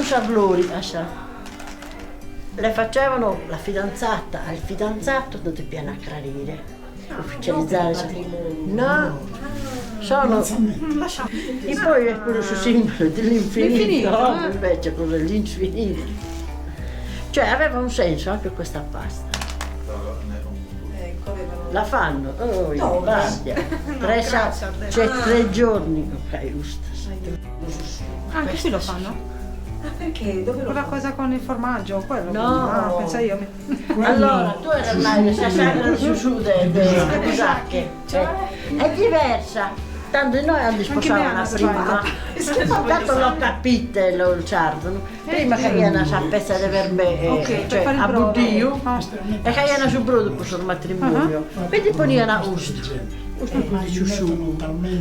sarlori, le facevano la fidanzata al fidanzato, non ti piano a clarire, ufficializzare. No, sono. E poi è quello su simbolo dell'infinito, no? Invece cos'è l'infinito? Cioè aveva un senso anche questa pasta. La fanno, basta. C'è 3 giorni che fai usta. Anche qui lo fanno? Perché? Dove lo Quella fanno? cosa con il formaggio, quello? No. Pensa io. Allora, tu hai la sagra su delle sacche. È diversa. Tanto noi hanno sposata prima. Tanto l'ho capita il ciardo. Prima che io una sappezza di verbe, cioè a budio, e che io su brodo sul matrimonio. Quindi ponevano usto.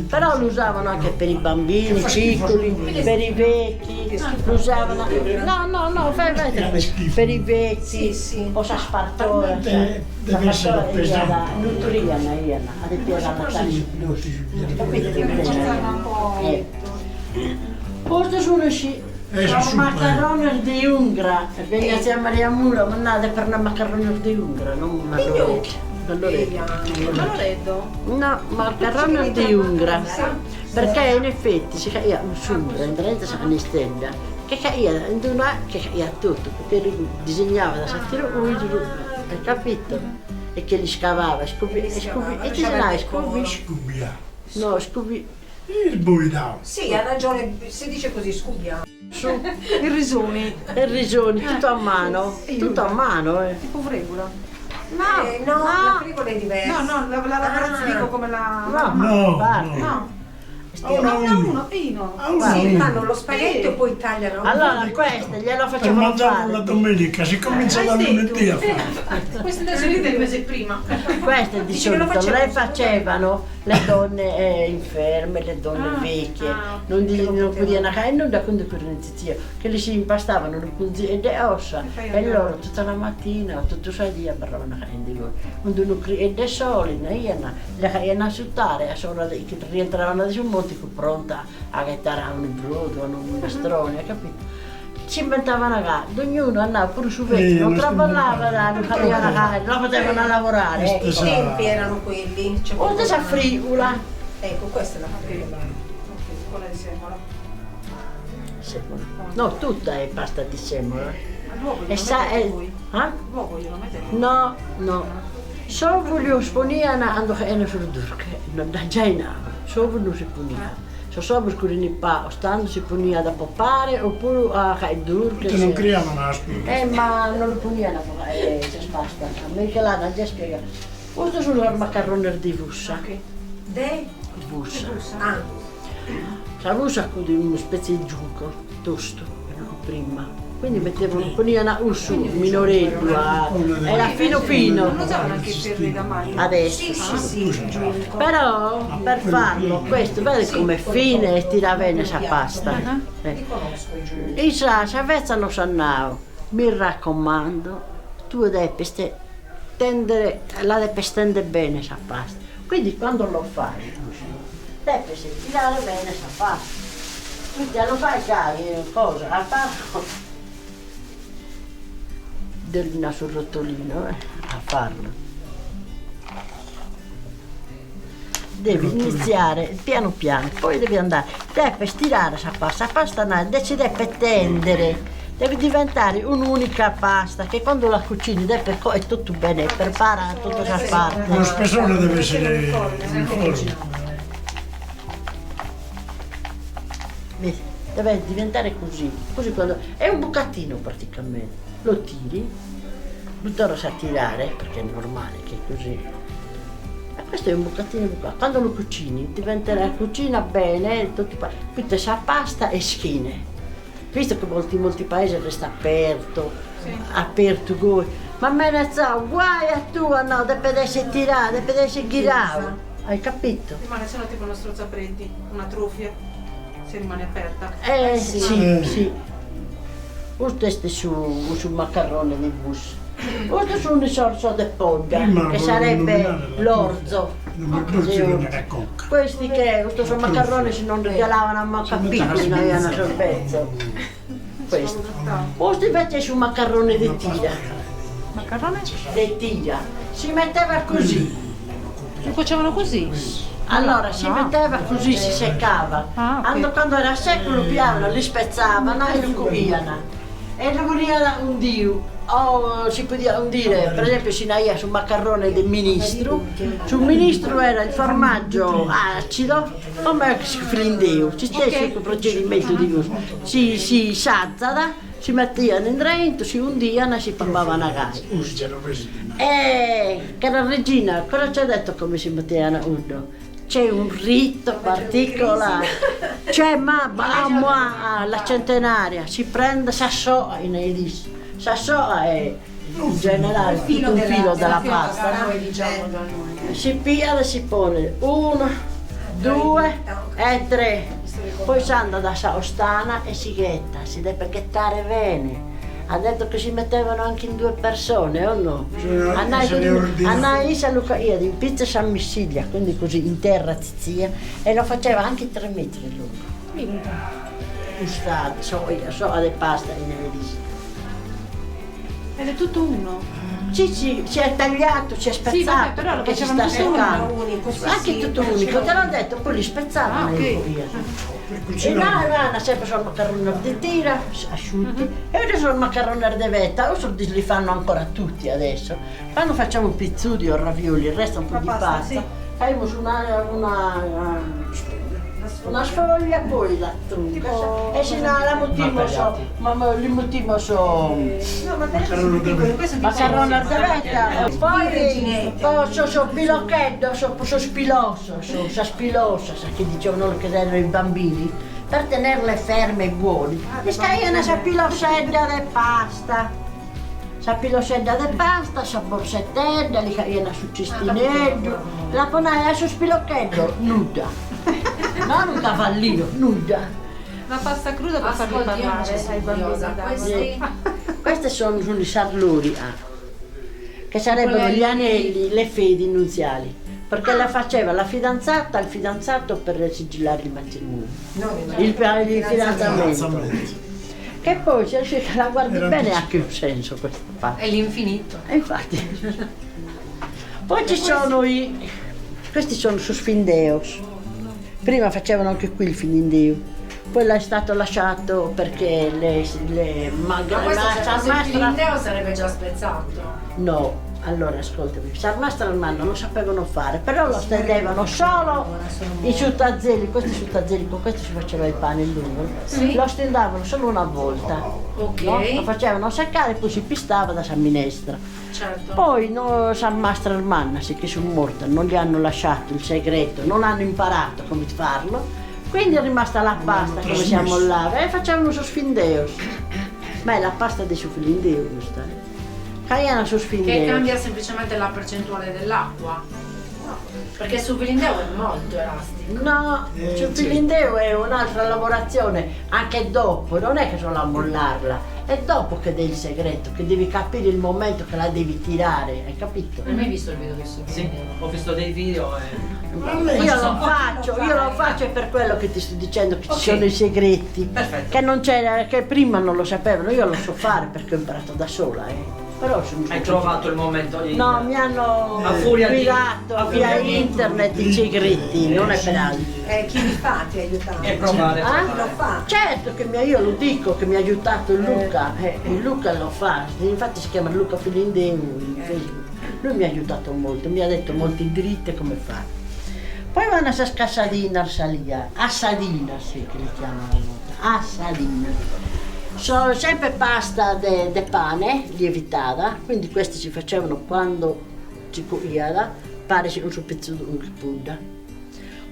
Però lo usavano anche per i bambini piccoli, per i vecchi, lo usavano. No, per i vecchi, o sa spartola. Deve essere pesante. Nutriana, ad piena Natale. Questo sono macaroni di Ungra, perché a Maria Mura, ma nada per una macaroni di Ungra, non No, macaroni di Ungra, perché in effetti si caia un sumbra, in realtà si anestenda, che caia tutto, perché disegnava da satiro hai capito? E che li scavava, e ti sarà Scubbia. No, scubi. Il buidao. Sì, ha ragione, si dice così, scubbia. I risoni. E risoni, tutto a mano, tutto a mano, Tipo fregola. No, la frigola è diversa. No, la lavorazione dico come la... No, No. uno. Sì, fanno lo spaghetto e poi tagliano. Allora queste glielo Per facevano mangiarlo la fare. domenica, si comincia da lunedì a fare. Queste adesso li del mese prima. Queste di Dici che lo solito le facevano facevano le donne inferme, le donne vecchie, non potevano fare nulla con le correnti, che li si impastavano e le ossa e loro tutta la mattina, tutto il giorno parlavano di loro. E le sole, le caivano a suttare, che rientravano su un monte pronta a gettare un brodo, un minestrone, capito? Si inventavano a gara, ognuno andava pure su vecchio, non traballava, non potevano lavorare. I tempi erano quelli. Oltre a frigola. Ecco, questa è la frigola. Quella di semola. Semola. No, tutta è pasta di semola. L'uovo E glielo sa mettete voi? L'uovo glielo mettete? No. Solo voglio spunire andando a sul durche, non da già in acqua, solo non si punia. Se sopra scurini pa, stando si punia da popare oppure a durche. Te non creavano la spina. Ma non lo punivano, si spasta. A me che là non già spiega. Questo sono i macaroni di vussa. De? Vussa. Ah. La vussa con una specie di giunco, tosto, prima. Quindi ponevano su minorello, era fino. Non usavano anche i ferri da maglia? Adesso. Sì. Però per farlo, questo vedi come fine e tira bene questa pasta. E sa, se avesse non sanno, mi raccomando, tu devi stendere bene questa pasta. Quindi quando lo fai, devi tirare bene questa pasta. Quindi non fai cosa, a farlo. Del sul rotolino a farlo. Devi iniziare piano piano, poi devi andare, devi stirare questa pasta deve tendere, deve diventare un'unica pasta che quando la cucini è tutto bene, prepara tutta questa parte. Lo spessore deve essere uniforme. Deve diventare così quando è un bucatino praticamente. Lo tiri, lo torni a tirare perché è normale che è così. E questo è un bucatino di qua. Quando lo cucini diventerà cucina bene, tutta sa pasta e schine. Visto che molti paesi resta aperto voi. Ma me ne so, guai a tua no, deve essere tirare, deve essere ghirare. Hai capito? Rimane solo tipo uno strozzapreti, una trufia, se rimane aperta. Sì. Questo è su macarrone di bus. Questo su un sorso di poggia, che sarebbe l'orzo. Questi questo sono macarroni se non regalavano a manca piccoli, noi hanno sul pezzo. questo. Questo invece è su macarrone di tira. Macarrone? Di tira. Si metteva così. Lo facevano così? Allora si metteva così, si seccava. Ah, ok. Quando era secco lo piano, li spezzavano e lo cuocevano. E lo voleva un dio. O si poteva dire, per esempio si naia sul macarrone del ministro. Sul ministro era il formaggio acido, come si flindeva. Ci stesso il procedimento di questo. Si sazzava, si mettevano in dentro, si undivano e si papavano a gas. E cara regina, cosa ci ha detto come si mettevano uno? C'è un rito particolare, c'è la centenaria, si prende sassoa in edis. Sassoa è in generale tutto un filo della pasta, no? Si pia e si pone 1, 2 e 3, poi si anda da saustana e si ghetta, si deve ghettare bene. Ha detto che si mettevano anche in 2 persone, o no? Annai a Lucaia di pizza San Missilia, quindi così in terra zizia, e lo faceva anche 3 metri lungo. Ustate, soia di pasta in edis. Ed è tutto uno? Sì, si è tagliato, si è spezzato, Sì, vabbè, però lo perché si facevano sta tutto seccando. Anche tutto unico, te l'ho detto, poi li spezzavano. Ah, ok. E là sempre sono macaroni di tira, asciutti, e ora sono macaroni di vetta, o li fanno ancora tutti adesso. Quando facciamo pizzudi o ravioli, il resto un po' di pasta, facciamo su una sfoglia, poi la trunca, e se no la mettiamo macaroni di vetta, poi so bilocchetto, so spiloso, sa che dicevano che erano i bambini, per tenerle ferme e buone. E scagliano sa pilosetta di pasta. Sa pilosetta di pasta, sa borsettella, li cagliano su cestinello, la ponai su spilocchetto, nuda. Non un cavallino, nuda. La pasta cruda per farli parlare ai bambini. Questi sono i sarluri, che sarebbero gli anelli, le fedi nuziali, perché la faceva la fidanzata al fidanzato per sigillare il matrimonio, il fidanzamento. Che poi se la guardi bene ha anche un senso questa parte. È l'infinito. E infatti. Poi ci sono questi sono su Sfindeos. Prima facevano anche qui il filindeo, poi l'è stato lasciato perché Ma questo se fosse il filindeo sarebbe già spezzato. No, allora ascoltami, Sarmastra al non lo sapevano fare, però lo stendevano solo i ciuttazelli, questi ciuttazelli, con questo si faceva il pane lungo, lo stendavano solo una volta, Ok. no? Lo facevano seccare e poi si pistava da San Minestra. Certo. Poi San Mastro Almanna, che sono morta, non gli hanno lasciato il segreto, non hanno imparato come farlo, quindi è rimasta la pasta come si ammollava e facevano su Sfindeos. Ma è la pasta di su Filindeo questa, Caiana su Sfindeos. Che cambia semplicemente la percentuale dell'acqua. Perché su Filindeo è molto elastico. No, su Filindeo è un'altra lavorazione, anche dopo, non è che solo ammollarla. È dopo che dai il segreto, che devi capire il momento che la devi tirare, hai capito? Non hai mai visto il video di su Sì, Filindeo? ho visto dei video e... Io lo faccio è per quello che ti sto dicendo, che ci sono i segreti, Perfetto. che non c'era, che prima non lo sapevano, io lo so fare perché ho imparato da sola, Però sono Hai trovato il momento di... No, mi hanno A furia di- guidato a via furia di- internet i segreti, non è per altro. Chi li fa ti aiuta? E provare. Ah? Lo fa? Certo che io lo dico che mi ha aiutato il Luca, il Luca lo fa, infatti si chiama Luca Filindeu in Facebook. Lui mi ha aiutato molto, mi ha detto molti dritte come fare. Poi vanno a Sascasadina, a Sadina, sì, che li chiamano, a Sadina. Sono sempre pasta de pane lievitata, quindi questi si facevano quando si cuoceva, pare un su pezzuto un pudda.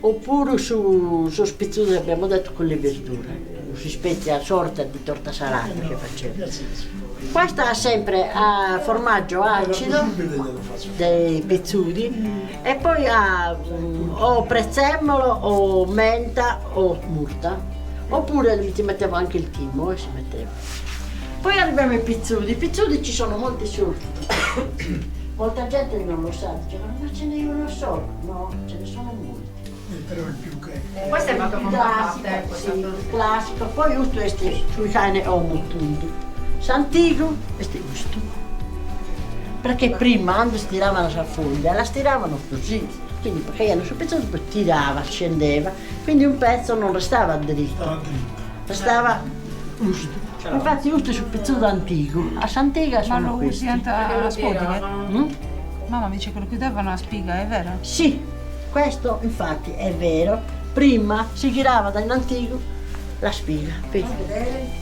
Oppure su spezzuto abbiamo detto con le verdure, si spezia a sorta di torta salata che facevo. Questa ha sempre formaggio acido dei pezzuti e poi ha o prezzemolo o menta o murta. Oppure ci mettevo anche il timo e si metteva. Poi arriviamo ai pizzuti. I pizzuti ci sono molti sorti. Molta gente non lo sa, dicevano ma ce n'è uno solo. No, ce ne sono molti. però il più che... Questo è fatto con patate. Classico, sì, classico. Poi usto questi sui cane ho mutundu. Santigo, questi usto. Perché prima quando stiravano la foglia, la stiravano così. Quindi perché hanno sul pezzo, poi tirava, scendeva. Quindi un pezzo non restava dritto, Stava dritto. restava usto. Infatti usto è sul pezzo antico. A Santiga Ma sono lo usi questi. anche a spoglie? Mm? Mamma dice che lo chiudevano a spiga, è vero? Sì, questo infatti è vero. Prima si tirava dall'antico la spiga, vedi?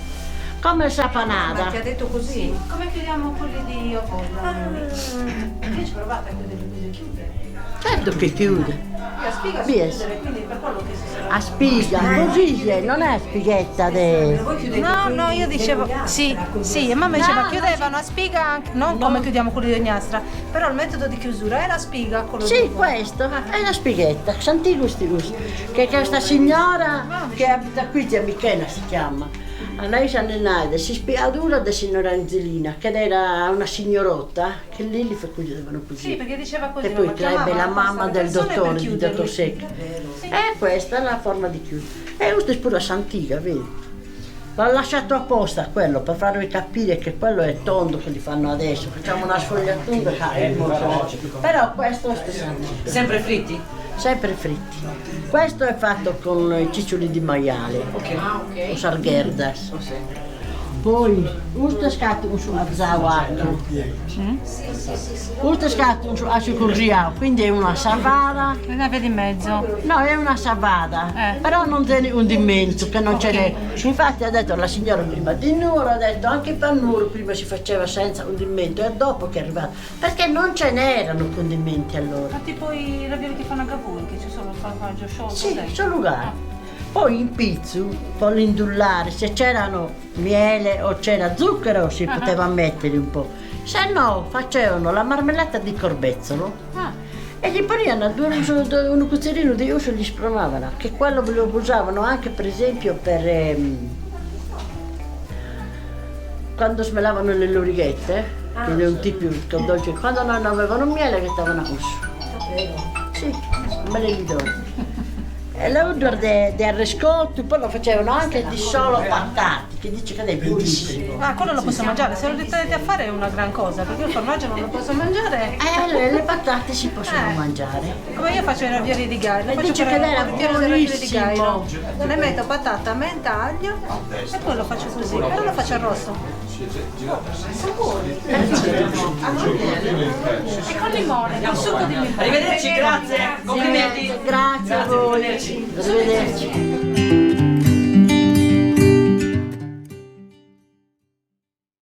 Come il sapanada. Ma ti ha detto così? Come chiudiamo quelli di Opolla? Io ci provate a chiudere. Certo che chiude. La spiga si Yes. chiudere, quindi per quello che si sarà. A spiga, così è, non è spighetta de... No, io dicevo, sì, e mamma diceva chiudevano a spiga anche, non come chiudiamo quelli di Ognastra, però il metodo di chiusura è la spiga, quello Sì, dopo. questo è la spighetta, Santigo Stilus, che questa signora che abita qui, zia Michela si chiama. A lei si annenaide, si spiadura da signora Angelina, che era una signorotta, che lì li chiudevano così. Sì, perché diceva così. E poi ma crebbe la chiamavano mamma queste del persone per dottore, di chiuderli. dottor Secchi. Sì. E questa è la forma di chiudere. E questo è pure Santiga, vedi? L'ho lasciato apposta quello, per farvi capire che quello è tondo che li fanno adesso. Facciamo una sfogliatura, però questo è Santiga. Sempre fritti? Sempre fritti. Questo è fatto con i ciccioli di maiale, o sargherdas. Poi, questo è scatto su azzauato. Questo è scatto su asciucurriao, quindi è una savada. Una via di mezzo. No, è una savada, però non tiene un dimento, che non ce n'è. Infatti ha detto la signora prima di Nuro, ha detto anche per Nuro prima si faceva senza un dimento, è dopo che è arrivato, perché non ce n'erano condimenti allora. Ma tipo i ravioli che fanno a Cavour, che ci sono il formaggio sciolto Sì, dentro. sono uguali. Poi in pizzu, con l'indullare, se c'erano miele o c'era zucchero si poteva mettere un po'. Se no, facevano la marmellata di corbezzolo e gli ponevano un cucchiaino di uso e gli spremavano, che quello lo usavano anche per esempio per quando smelavano le lorighette, che è un tipico dolce, quando non avevano miele che stavano a uso. Sì, me le ricordo. E l'odore di arrescotto, poi lo facevano anche di solo patate, che dice che è buonissimo. Ah, quello lo posso mangiare, se lo riuscite a fare è una gran cosa, perché il formaggio non lo posso mangiare. Le patate si possono mangiare. Come io faccio i ravioli di Gaia, E faccio dice per che era il ripieno dei ravioli di buonissimo. Gaia. Ne metto patata, menta, aglio e poi lo faccio così, però lo faccio arrosto. E con limone, con succo di limone. Arrivederci, grazie. Complimenti. Grazie a voi. Arrivederci.